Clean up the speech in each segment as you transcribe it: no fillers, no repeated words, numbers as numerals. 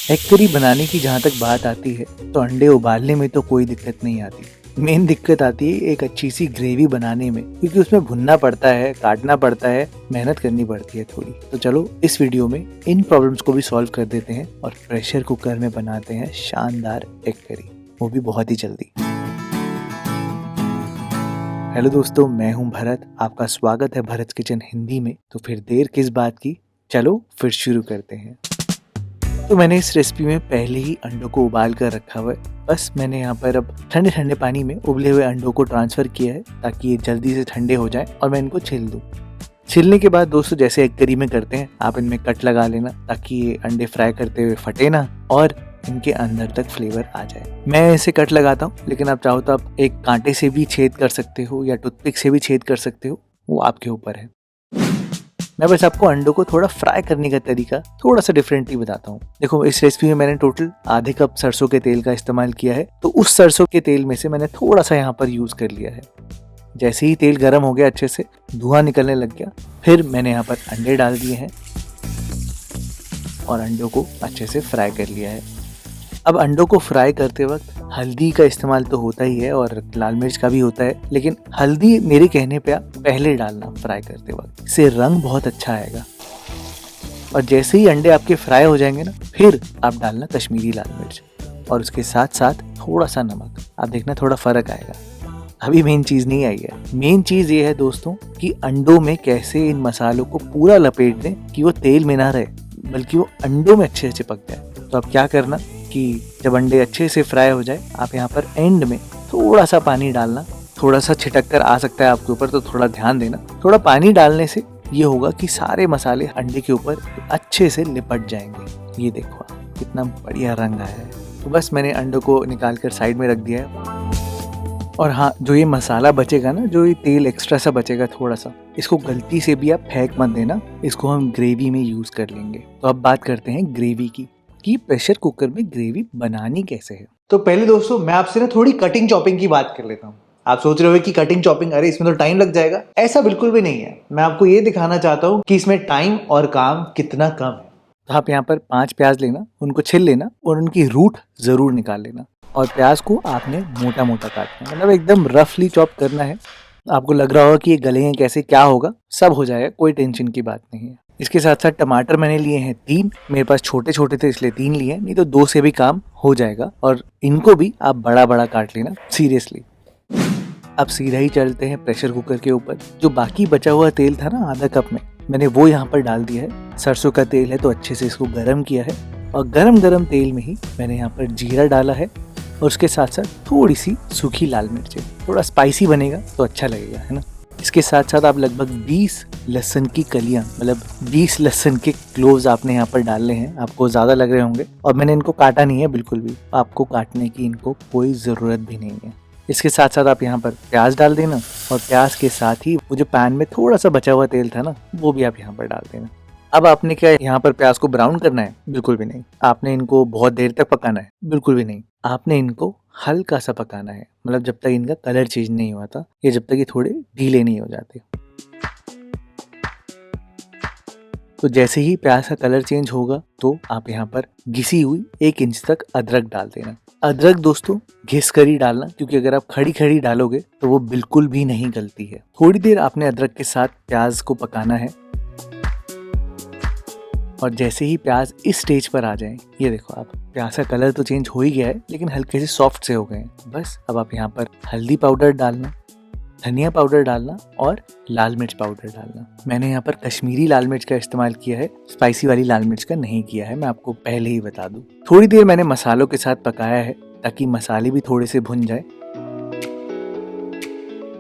Egg curry बनाने की जहाँ तक बात आती है तो अंडे उबालने में तो कोई दिक्कत नहीं आती। मेन दिक्कत आती है एक अच्छी सी ग्रेवी बनाने में, क्योंकि उसमें भुनना पड़ता है, काटना पड़ता है, मेहनत करनी पड़ती है थोड़ी। तो चलो इस वीडियो में इन प्रॉब्लम्स को भी सॉल्व कर देते हैं और प्रेशर कुकर में बनाते हैं शानदार एग करी, वो भी बहुत ही जल्दी। हेलो दोस्तों, मैं हूं भरत, आपका स्वागत है भरत किचन हिंदी में। तो फिर देर किस बात की, चलो फिर शुरू करते हैं। तो मैंने इस रेसिपी में पहले ही अंडों को उबाल कर रखा हुआ है। बस मैंने यहाँ पर अब ठंडे ठंडे पानी में उबले हुए अंडों को ट्रांसफर किया है ताकि ये जल्दी से ठंडे हो जाए और मैं इनको छील दूँ। छीलने के बाद दोस्तों जैसे एग करी में करते हैं, आप इनमें कट लगा लेना ताकि ये अंडे फ्राई करते हुए फटे ना और इनके अंदर तक फ्लेवर आ जाए। मैं ऐसे कट लगाता हूँ, लेकिन आप चाहो तो आप एक कांटे से भी छेद कर सकते हो या टूथपिक से भी छेद कर सकते हो, वो आपके ऊपर है। मैं बस आपको अंडों को थोड़ा फ्राई करने का तरीका थोड़ा सा डिफरेंटली बताता हूँ। देखो, इस रेसिपी में मैंने टोटल आधे कप सरसों के तेल का इस्तेमाल किया है, तो उस सरसों के तेल में से मैंने थोड़ा सा यहाँ पर यूज कर लिया है। जैसे ही तेल गर्म हो गया, अच्छे से धुआं निकलने लग गया, फिर मैंने यहाँ पर अंडे डाल दिए हैं और अंडों को अच्छे से फ्राई कर लिया है। अब अंडों को फ्राई करते वक्त हल्दी का इस्तेमाल तो होता ही है और लाल मिर्च का भी होता है, लेकिन हल्दी मेरे कहने पे आप पहले डालना फ्राई करते वक्त, इससे रंग बहुत अच्छा आएगा। और जैसे ही अंडे आपके फ्राई हो जाएंगे ना, फिर आप डालना कश्मीरी लाल मिर्च और उसके साथ साथ थोड़ा सा नमक। आप देखना थोड़ा फर्क आएगा। अभी मेन चीज नहीं आई है। मेन चीज ये है दोस्तों कि अंडों में कैसे इन मसालों को पूरा लपेट दें कि वो तेल में ना रहे, बल्कि वो अंडों में अच्छे से पक जाए। तो आप क्या करना कि जब अंडे अच्छे से फ्राई हो जाए, आप यहाँ पर एंड में थोड़ा सा पानी डालना। थोड़ा सा छिटक कर आ सकता है आपके ऊपर, तो थोड़ा ध्यान देना। थोड़ा पानी डालने से ये होगा कि सारे मसाले अंडे के ऊपर अच्छे से लिपट जाएंगे। ये देखो कितना बढ़िया रंग आया है। तो बस मैंने अंडों को निकाल कर साइड में रख दिया है। और हाँ, जो ये मसाला बचेगा ना, जो ये तेल एक्स्ट्रा सा बचेगा थोड़ा सा, इसको गलती से भी आप फेंक मत देना, इसको हम ग्रेवी में यूज कर लेंगे। तो अब बात करते हैं ग्रेवी की कि प्रेशर कुकर में ग्रेवी बनानी कैसे है। तो पहले दोस्तों मैं आपसे ना थोड़ी कटिंग चॉपिंग की बात कर लेता हूँ। आप सोच रहे हो कि कटिंग चॉपिंग, अरे इसमें तो टाइम लग जाएगा। ऐसा बिल्कुल भी नहीं है। मैं आपको ये दिखाना चाहता हूँ कि इसमें टाइम और काम कितना कम है। तो आप यहाँ पर 5 प्याज लेना, उनको छिल लेना और उनकी रूट जरूर निकाल लेना। और प्याज को आपने मोटा मोटा काटना है, मतलब एकदम रफली चॉप करना है। आपको लग रहा होगा कि ये गलेंगे कैसे, क्या होगा, सब हो जाएगा, कोई टेंशन की बात नहीं है। इसके साथ साथ टमाटर मैंने लिए हैं 3। मेरे पास छोटे छोटे थे इसलिए 3 लिए, नहीं तो 2 से भी काम हो जाएगा। और इनको भी आप बड़ा बड़ा काट लेना, सीरियसली। अब सीधा ही चलते हैं प्रेशर कुकर के ऊपर। जो बाकी बचा हुआ तेल था ना आधा कप में, मैंने वो यहाँ पर डाल दिया है। सरसों का तेल है तो अच्छे से इसको गर्म किया है और गरम गरम तेल में ही मैंने यहाँ पर जीरा डाला है और उसके साथ साथ थोड़ी सी सूखी लाल मिर्च। थोड़ा स्पाइसी बनेगा तो अच्छा लगेगा, है ना। इसके साथ साथ आप लगभग 20 लहसुन की कलियां, मतलब 20 लहसुन के क्लोव्स आपने यहाँ पर डालने हैं। आपको ज़्यादा लग रहे होंगे और मैंने इनको काटा नहीं है बिल्कुल भी, आपको काटने की इनको कोई ज़रूरत भी नहीं है। इसके साथ साथ आप यहाँ पर प्याज डाल देना और प्याज के साथ ही वो जो पैन में थोड़ा सा बचा हुआ तेल था ना, वो भी आप यहाँ पर डाल देना। अब आपने क्या यहाँ पर प्याज को ब्राउन करना है? बिल्कुल भी नहीं। आपने इनको बहुत देर तक पकाना है? बिल्कुल भी नहीं। आपने इनको हल्का सा पकाना है, मतलब जब तक इनका कलर चेंज नहीं हुआ था या जब तक ये थोड़े ढीले नहीं हो जाते। तो जैसे ही प्याज का कलर चेंज होगा तो आप यहाँ पर घिसी हुई 1 इंच तक अदरक डाल देना। अदरक दोस्तों घिस कर ही डालना, क्योंकि अगर आप खड़ी खड़ी डालोगे तो वो बिल्कुल भी नहीं गलती है। थोड़ी देर आपने अदरक के साथ प्याज को पकाना है और जैसे ही प्याज इस स्टेज पर आ जाए, ये देखो आप, प्याज का कलर तो चेंज हो ही गया है लेकिन हल्के से सॉफ्ट से हो गए हैं। बस अब आप यहाँ पर हल्दी पाउडर डालना, धनिया पाउडर डालना और लाल मिर्च पाउडर डालना। मैंने यहाँ पर कश्मीरी लाल मिर्च का इस्तेमाल किया है, स्पाइसी वाली लाल मिर्च का नहीं किया है, मैं आपको पहले ही बता दूं। थोड़ी देर मैंने मसालों के साथ पकाया है ताकि मसाले भी थोड़े से भुन जाए।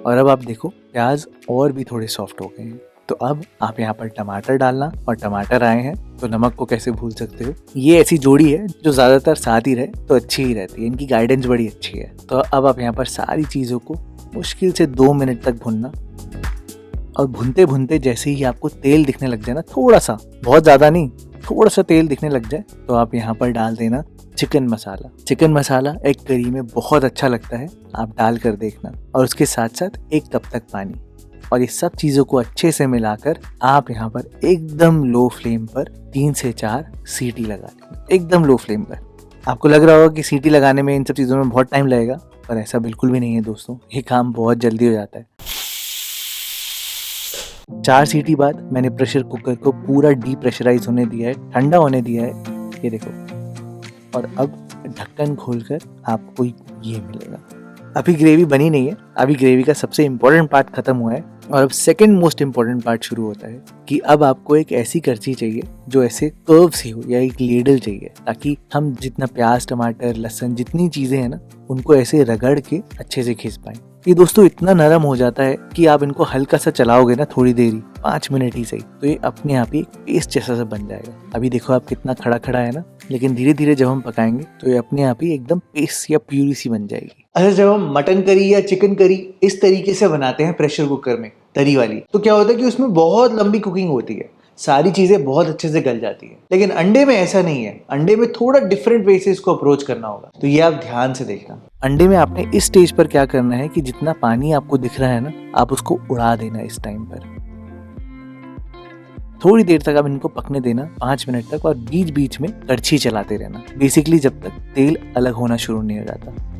और अब आप देखो प्याज और भी थोड़े सॉफ्ट हो गए हैं। तो अब आप यहाँ पर टमाटर डालना, और टमाटर आए हैं तो नमक को कैसे भूल सकते हो। ये ऐसी जोड़ी है जो ज्यादातर साथ ही रहे तो अच्छी ही रहती है, इनकी गाइडेंस बड़ी अच्छी है। तो अब आप यहाँ पर सारी चीजों को मुश्किल से 2 मिनट तक भुनना। और भुनते भुनते जैसे ही आपको तेल दिखने लग जाए ना, थोड़ा सा, बहुत ज्यादा नहीं, थोड़ा सा तेल दिखने लग जाए, तो आप यहाँ पर डाल देना चिकन मसाला। चिकन मसाला एग करी में बहुत अच्छा लगता है, आप डाल कर देखना। और उसके साथ साथ 1 कप तक पानी। और ये सब चीज़ों को अच्छे से मिलाकर आप यहाँ पर एकदम लो फ्लेम पर 3 से 4 सीटी लगा लेंगे, एकदम लो फ्लेम पर। आपको लग रहा होगा कि सीटी लगाने में इन सब चीज़ों में बहुत टाइम लगेगा, पर ऐसा बिल्कुल भी नहीं है दोस्तों, ये काम बहुत जल्दी हो जाता है। 4 सीटी बाद मैंने प्रेशर कुकर को पूरा डीप्रेशराइज होने दिया है, ठंडा होने दिया है, ये देखो। और अब ढक्कन खोलकर आपको ये मिलेगा। अभी ग्रेवी बनी नहीं है, अभी ग्रेवी का सबसे इम्पोर्टेंट पार्ट खत्म हुआ है और अब सेकंड मोस्ट इम्पोर्टेंट पार्ट शुरू होता है कि अब आपको एक ऐसी करछी चाहिए जो ऐसे कर्व से हो, या एक लेडल चाहिए, ताकि हम जितना प्याज, टमाटर, लहसुन, जितनी चीजें हैं ना, उनको ऐसे रगड़ के अच्छे से खींच पाए। ये दोस्तों इतना नरम हो जाता है कि आप इनको हल्का सा चलाओगे ना, थोड़ी देरी, 5 मिनट ही सही, तो ये अपने आप ही एक पेस्ट जैसा सा बन जाएगा। अभी देखो आप कितना खड़ा खड़ा है ना, लेकिन धीरे धीरे जब हम पकाएंगे तो ये अपने आप ही एकदम पेस्ट या प्यूरी सी बन जाएगी। अच्छा, जब हम मटन करी या चिकन करी इस तरीके से बनाते हैं प्रेशर कुकर में, तरी वाली, तो क्या होता है कि उसमें बहुत लंबी कुकिंग होती है, सारी चीजें बहुत अच्छे से गल जाती है। लेकिन अंडे में ऐसा नहीं है, अंडे में थोड़ा डिफरेंट वे से इसको अप्रोच करना होगा, तो ये आप ध्यान से देखना। अंडे में आपने इस स्टेज पर क्या करना है कि जितना पानी आपको दिख रहा है ना, आप उसको उड़ा देना इस टाइम पर। थोड़ी देर तक आप इनको पकने देना, 5 मिनट तक, और बीच बीच में कड़छी चलाते रहना, बेसिकली जब तक तेल अलग होना शुरू नहीं हो जाता।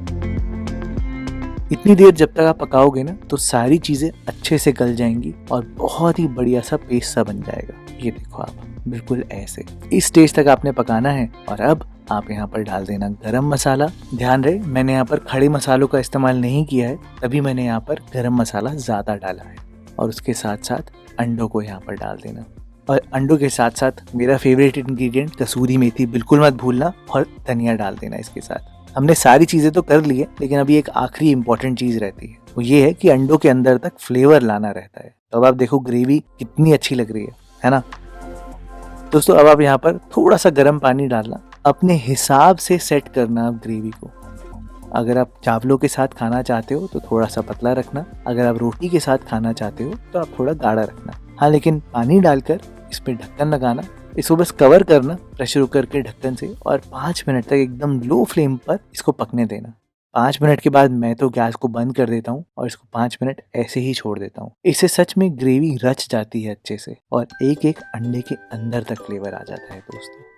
इतनी देर जब तक आप पकाओगे ना, तो सारी चीजें अच्छे से गल जाएंगी और बहुत ही बढ़िया सा पेस्ट सा बन जाएगा। ये देखो आप, बिल्कुल ऐसे। इस स्टेज तक आपने पकाना है और अब आप यहाँ पर डाल देना गरम मसाला। ध्यान रहे, मैंने यहाँ पर खड़े मसालों का इस्तेमाल नहीं किया है, तभी मैंने यहाँ पर गरम मसाला ज्यादा डाला है। और उसके साथ साथ अंडों को यहाँ पर डाल देना, और अंडों के साथ साथ मेरा फेवरेट इंग्रेडिएंट कसूरी मेथी बिल्कुल मत भूलना, और धनिया डाल देना इसके साथ। हमने सारी चीजें तो कर ली है, लेकिन अभी एक आखिरी इंपॉर्टेंट चीज रहती है, वो ये है कि अंडों के अंदर तक फ्लेवर लाना रहता है। तो अब आप देखो ग्रेवी कितनी अच्छी लग रही है ना दोस्तों। अब आप यहाँ पर थोड़ा सा गर्म पानी डालना, अपने हिसाब से सेट करना आप ग्रेवी को। अगर आप चावलों के साथ खाना चाहते हो तो थोड़ा सा पतला रखना, अगर आप रोटी के साथ खाना चाहते हो तो आप थोड़ा गाढ़ा रखना। हाँ, लेकिन पानी डालकर इस पे ढक्कन लगाना, इसको बस कवर करना प्रेशर कुकर के ढक्कन से, और 5 मिनट तक एकदम लो फ्लेम पर इसको पकने देना। 5 मिनट के बाद मैं तो गैस को बंद कर देता हूँ और इसको 5 मिनट ऐसे ही छोड़ देता हूँ। इससे सच में ग्रेवी रच जाती है अच्छे से, और एक एक अंडे के अंदर तक फ्लेवर आ जाता है दोस्तों।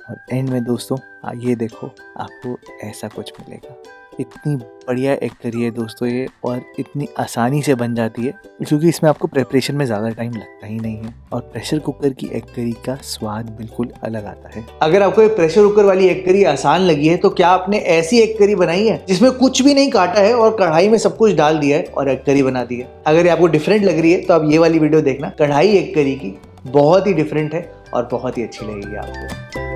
और एंड में दोस्तों ये देखो, आपको ऐसा कुछ मिलेगा। इतनी बढ़िया एग करी है दोस्तों ये, और इतनी आसानी से बन जाती है, क्योंकि इसमें आपको प्रिपरेशन में ज़्यादा टाइम लगता ही नहीं है। और प्रेशर कुकर की एग करी का स्वाद बिल्कुल अलग आता है। अगर आपको ये प्रेशर कुकर वाली एग करी आसान लगी है, तो क्या आपने ऐसी एग करी बनाई है जिसमें कुछ भी नहीं काटा है और कढ़ाई में सब कुछ डाल दिया है और एग करी बना दी है? अगर ये आपको डिफरेंट लग रही है तो आप ये वाली वीडियो देखना, कढ़ाई एग करी की, बहुत ही डिफरेंट है और बहुत ही अच्छी लगेगी आपको।